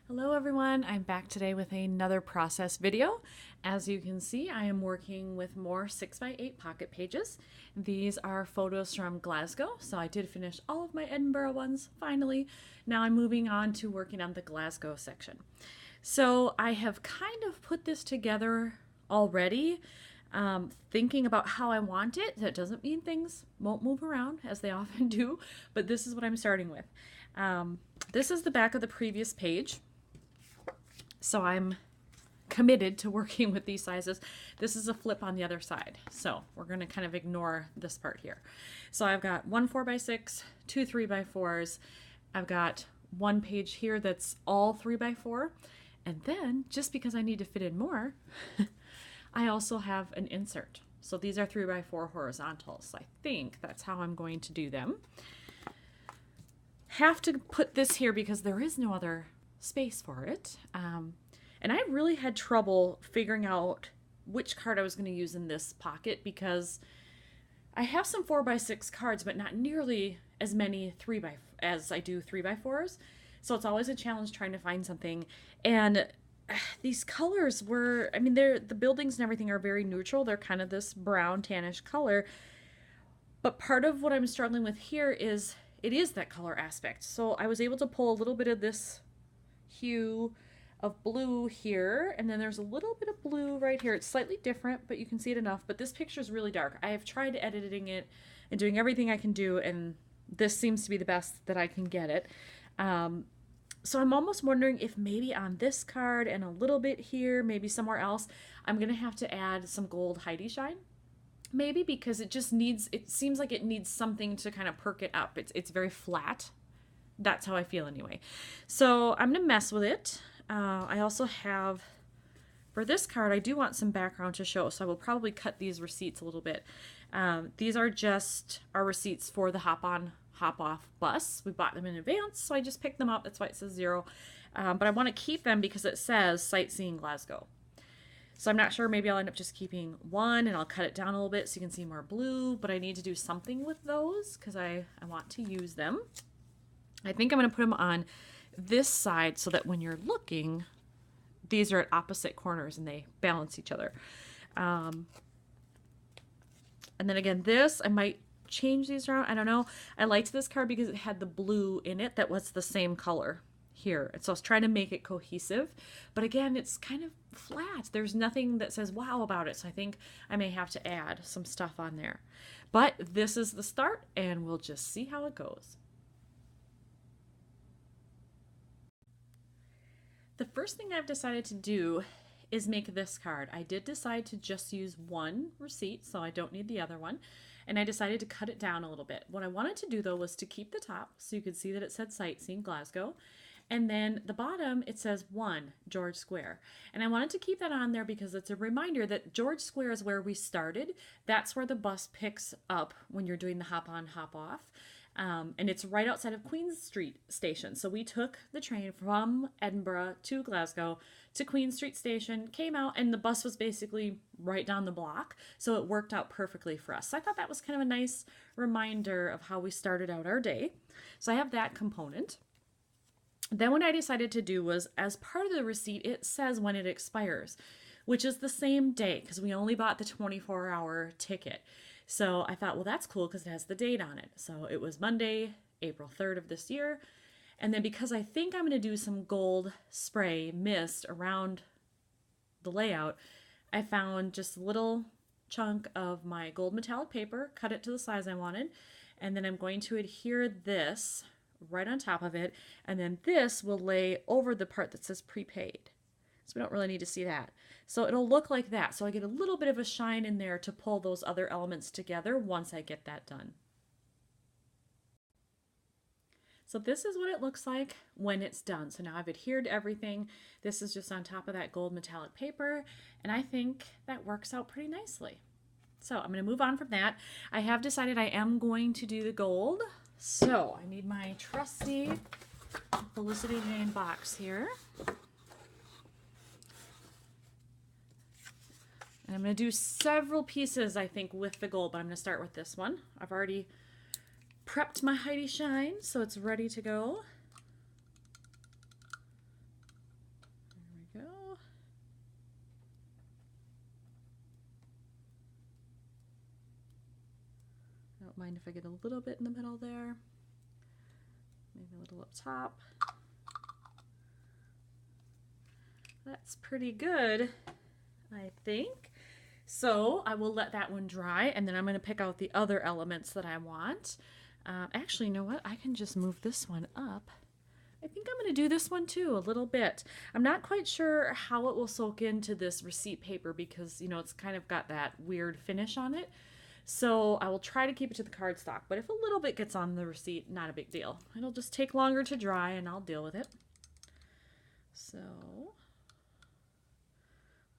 Hello everyone, I'm back today with another process video. As you can see, I am working with more 6x8 pocket pages. These are photos from Glasgow, so I did finish all of my Edinburgh ones finally. Now I'm moving on to working on the Glasgow section. So I have kind of put this together already, thinking about how I want it. That doesn't mean things won't move around as they often do, but this is what I'm starting with. This is the back of the previous page. So I'm committed to working with these sizes. This is a flip on the other side. So we're going to kind of ignore this part here. So I've got one 4x6, two 3x4s. I've got one page here that's all 3x4. And then just because I need to fit in more, I also have an insert. So these are 3x4 horizontals. I think that's how I'm going to do them. Have to put this here because there is no other space for it. And I really had trouble figuring out which card I was going to use in this pocket because I have some 4x6 cards, but not nearly as many as I do 3x4s. So it's always a challenge trying to find something. And these colors were, I mean, the buildings and everything are very neutral. They're kind of this brown tannish color. But part of what I'm struggling with here is it is that color aspect. So I was able to pull a little bit of this hue of blue here, and then there's a little bit of blue right here. It's slightly different, but you can see it enough. But this picture is really dark. I have tried editing it and doing everything I can do, and this seems to be the best that I can get it. So I'm almost wondering if maybe on this card and a little bit here, maybe somewhere else, I'm gonna have to add some gold Heidi shine. Maybe because it seems like it needs something to kind of perk it up. It's very flat. That's how I feel anyway. So I'm gonna mess with it. I also have, for this card, I do want some background to show, so I will probably cut these receipts a little bit. These are just our receipts for the hop-on, hop-off bus. We bought them in advance, so I just picked them up. That's why it says 0. But I want to keep them because it says Sightseeing Glasgow. So I'm not sure, maybe I'll end up just keeping one and I'll cut it down a little bit so you can see more blue, but I need to do something with those because I want to use them. I think I'm going to put them on this side so that when you're looking, these are at opposite corners and they balance each other. And then again, this, I might change these around. I don't know. I liked this card because it had the blue in it that was the same color here. And so I was trying to make it cohesive. But again, it's kind of flat. There's nothing that says wow about it. So I think I may have to add some stuff on there. But this is the start and we'll just see how it goes. The first thing I've decided to do is make this card. I did decide to just use one receipt, so I don't need the other one. And I decided to cut it down a little bit. What I wanted to do though was to keep the top so you could see that it said Sightseeing Glasgow. And then the bottom, it says 1 George Square. And I wanted to keep that on there because it's a reminder that George Square is where we started. That's where the bus picks up when you're doing the hop on, hop off. And it's right outside of Queen Street Station. So we took the train from Edinburgh to Glasgow to Queen Street Station, came out, and the bus was basically right down the block. So it worked out perfectly for us. So I thought that was kind of a nice reminder of how we started out our day. So I have that component. Then what I decided to do was, as part of the receipt, it says when it expires, which is the same day because we only bought the 24-hour ticket. So I thought, well, that's cool because it has the date on it. So it was Monday, April 3rd of this year. And then because I think I'm going to do some gold spray mist around the layout, I found just a little chunk of my gold metallic paper, cut it to the size I wanted, and then I'm going to adhere this right on top of it. And then this will lay over the part that says prepaid. So we don't really need to see that. So it'll look like that. So I get a little bit of a shine in there to pull those other elements together once I get that done. So this is what it looks like when it's done. So now I've adhered to everything. This is just on top of that gold metallic paper. And I think that works out pretty nicely. So I'm going to move on from that. I have decided I am going to do the gold. So I need my trusty Felicity Jane box here. And I'm going to do several pieces, I think, with the gold, but I'm going to start with this one. I've already prepped my Heidi Shine, so it's ready to go. don't mind if I get a little bit in the middle there. Maybe a little up top. That's pretty good, I think. So I will let that one dry, and then I'm going to pick out the other elements that I want. Actually, you know what? I can just move this one up. I think I'm going to do this one too, a little bit. I'm not quite sure how it will soak into this receipt paper because, you know, it's kind of got that weird finish on it. So I will try to keep it to the cardstock, but if a little bit gets on the receipt, not a big deal. It'll just take longer to dry and I'll deal with it. So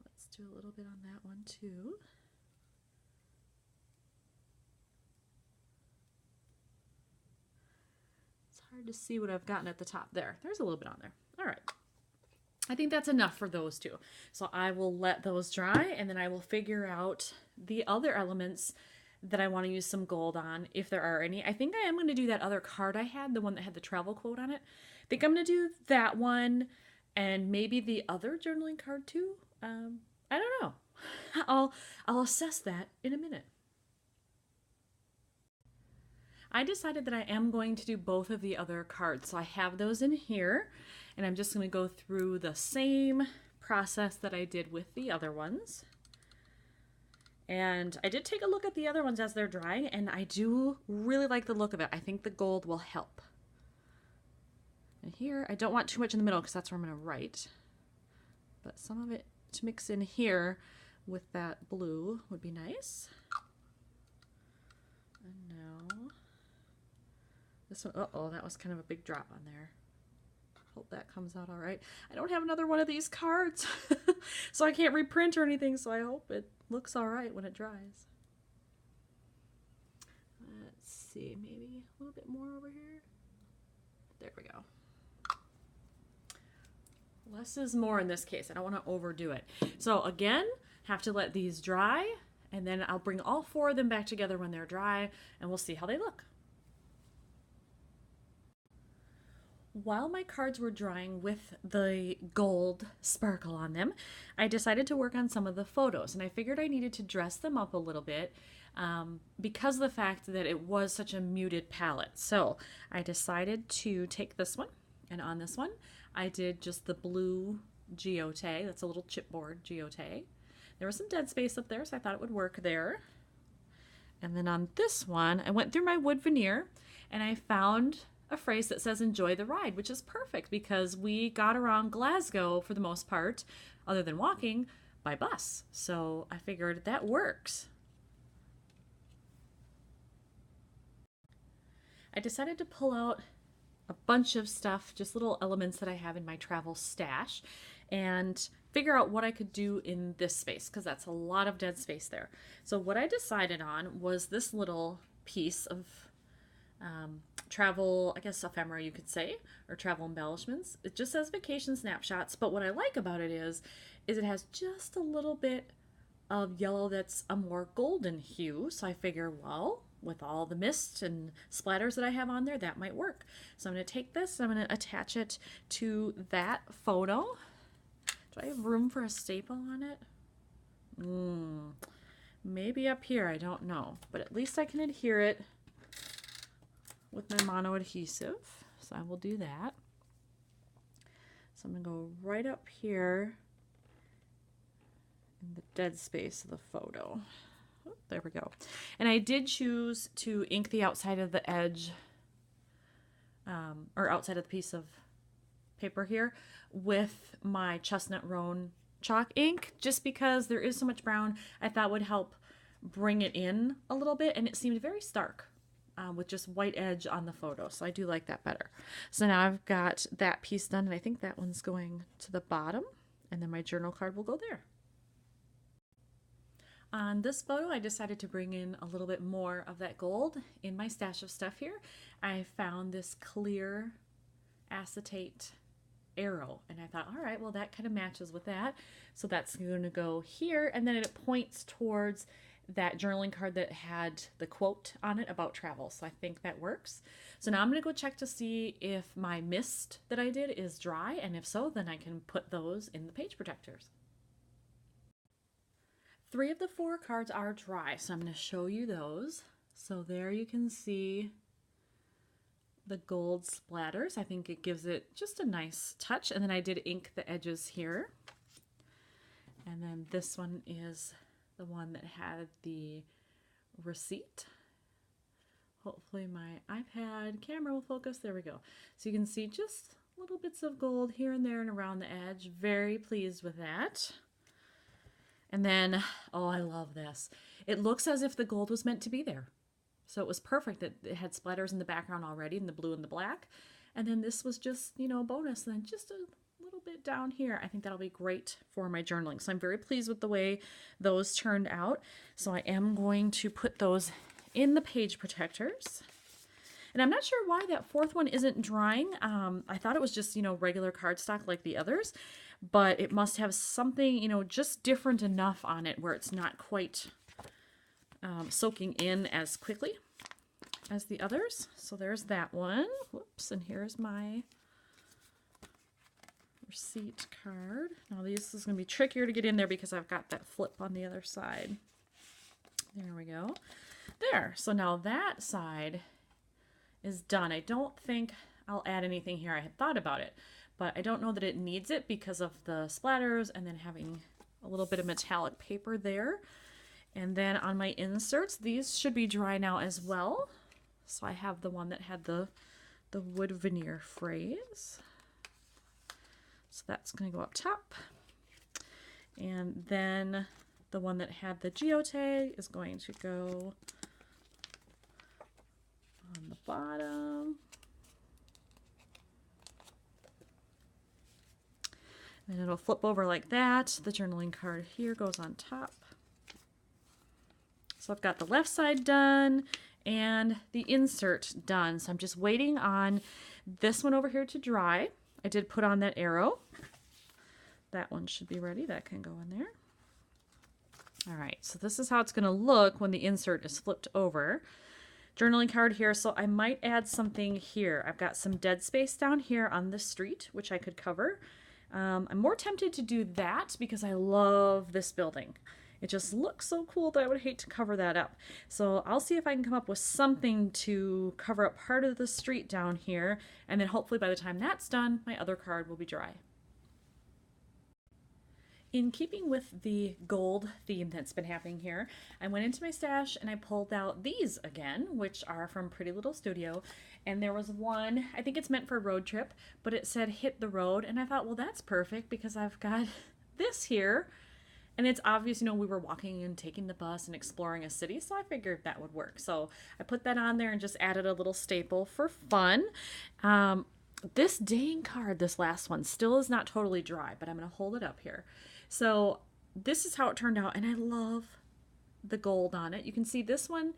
let's do a little bit on that one too. Hard to see what I've gotten at the top there. There's a little bit on there. All right. I think that's enough for those two. So I will let those dry and then I will figure out the other elements that I want to use some gold on, if there are any. I think I am going to do that other card I had, the one that had the travel quote on it. I think I'm going to do that one and maybe the other journaling card too. I don't know. I'll assess that in a minute. I decided that I am going to do both of the other cards. So I have those in here and I'm just going to go through the same process that I did with the other ones. And I did take a look at the other ones as they're drying and I do really like the look of it. I think the gold will help. And here, I don't want too much in the middle because that's where I'm going to write. But some of it to mix in here with that blue would be nice. And now this one, uh-oh, that was kind of a big drop on there. Hope that comes out all right. I don't have another one of these cards, so I can't reprint or anything, so I hope it looks all right when it dries. Let's see, maybe a little bit more over here. There we go. Less is more in this case. I don't want to overdo it. So again, have to let these dry, and then I'll bring all four of them back together when they're dry, and we'll see how they look. While my cards were drying with the gold sparkle on them, I decided to work on some of the photos, and I figured I needed to dress them up a little bit because of the fact that it was such a muted palette. So I decided to take this one, and on this one, I did just the blue geote. That's a little chipboard geote. There was some dead space up there, so I thought it would work there. And then on this one, I went through my wood veneer, and I found a phrase that says enjoy the ride, which is perfect because we got around Glasgow for the most part, other than walking, by bus. So I figured that works. I decided to pull out a bunch of stuff, just little elements that I have in my travel stash, and figure out what I could do in this space because that's a lot of dead space there. So what I decided on was this little piece of travel, I guess ephemera you could say, or travel embellishments. It just says vacation snapshots, but what I like about it is it has just a little bit of yellow that's a more golden hue. So I figure, well, with all the mist and splatters that I have on there, that might work. So I'm going to take this, I'm going to attach it to that photo. Do I have room for a staple on it? Maybe up here, I don't know. But at least I can adhere it with my mono adhesive, so I will do that. So I'm going to go right up here in the dead space of the photo. Oh, there we go. And I did choose to ink the outside of the edge, or outside of the piece of paper here, with my chestnut roan chalk ink, just because there is so much brown. I thought would help bring it in a little bit, and it seemed very stark. With just white edge on the photo. So I do like that better. So now I've got that piece done, and I think that one's going to the bottom, and then my journal card will go there. On this photo, I decided to bring in a little bit more of that gold in my stash of stuff here. I found this clear acetate arrow, and I thought, all right, well, that kind of matches with that. So that's going to go here, and then it points towards that journaling card that had the quote on it about travel. So I think that works. So now I'm going to go check to see if my mist that I did is dry, and if so, then I can put those in the page protectors. 3 of the 4 cards are dry, so I'm going to show you those. So there you can see the gold splatters. I think it gives it just a nice touch. And then I did ink the edges here. And then this one is the one that had the receipt. Hopefully my iPad camera will focus. There we go. So you can see just little bits of gold here and there and around the edge. Very pleased with that. And then, oh, I love this. It looks as if the gold was meant to be there. So it was perfect that it had splatters in the background already, in the blue and the black. And then this was just, you know, a bonus. And then just a little bit down here. I think that'll be great for my journaling. So I'm very pleased with the way those turned out. So I am going to put those in the page protectors. And I'm not sure why that fourth one isn't drying. I thought it was just, you know, regular cardstock like the others, but it must have something, you know, just different enough on it where it's not quite soaking in as quickly as the others. So there's that one. Whoops, and here's my receipt card. Now this is going to be trickier to get in there because I've got that flip on the other side. There we go. There. So now that side is done. I don't think I'll add anything here. I had thought about it, but I don't know that it needs it because of the splatters and then having a little bit of metallic paper there. And then on my inserts, these should be dry now as well. So I have the one that had the wood veneer phrase. So that's going to go up top. And then the one that had the geotag is going to go on the bottom. And it'll flip over like that. The journaling card here goes on top. So I've got the left side done and the insert done. So I'm just waiting on this one over here to dry. I did put on that arrow. That one should be ready. That can go in there. All right, so this is how it's going to look when the insert is flipped over. Journaling card here, so I might add something here. I've got some dead space down here on the street, which I could cover. I'm more tempted to do that because I love this building. It just looks so cool that I would hate to cover that up. So I'll see if I can come up with something to cover up part of the street down here, and then hopefully by the time that's done, my other card will be dry. In keeping with the gold theme that's been happening here, I went into my stash and I pulled out these again, which are from Pretty Little Studio. And there was one, I think it's meant for a road trip, but it said hit the road. And I thought, well, that's perfect because I've got this here. And it's obvious, you know, we were walking and taking the bus and exploring a city, so I figured that would work. So I put that on there and just added a little staple for fun. This dang card, this last one, still is not totally dry, but I'm going to hold it up here. So this is how it turned out, and I love the gold on it. You can see this one,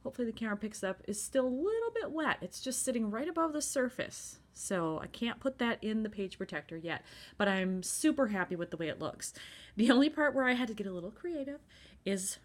hopefully the camera picks up, is still a little bit wet. It's just sitting right above the surface. So I can't put that in the page protector yet, but I'm super happy with the way it looks. The only part where I had to get a little creative is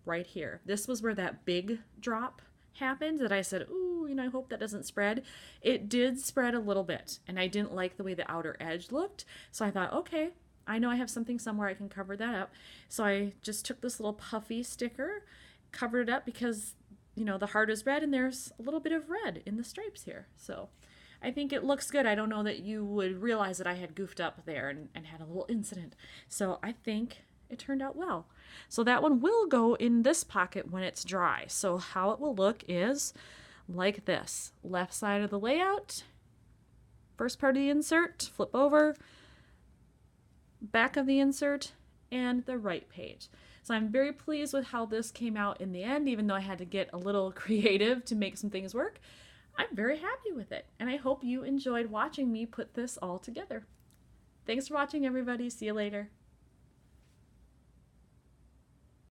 right here. This was where that big drop happened that I said, ooh, you know, I hope that doesn't spread. It did spread a little bit, and I didn't like the way the outer edge looked. So I thought, okay, I know I have something somewhere I can cover that up. So I just took this little puffy sticker, covered it up because, you know, the heart is red and there's a little bit of red in the stripes here. So I think it looks good. I don't know that you would realize that I had goofed up there and had a little incident. So I think it turned out well. So that one will go in this pocket when it's dry. So how it will look is like this. Left side of the layout, first part of the insert, flip over, back of the insert, and the right page. So I'm very pleased with how this came out in the end, even though I had to get a little creative to make some things work. I'm very happy with it, and I hope you enjoyed watching me put this all together. Thanks for watching, everybody. See you later.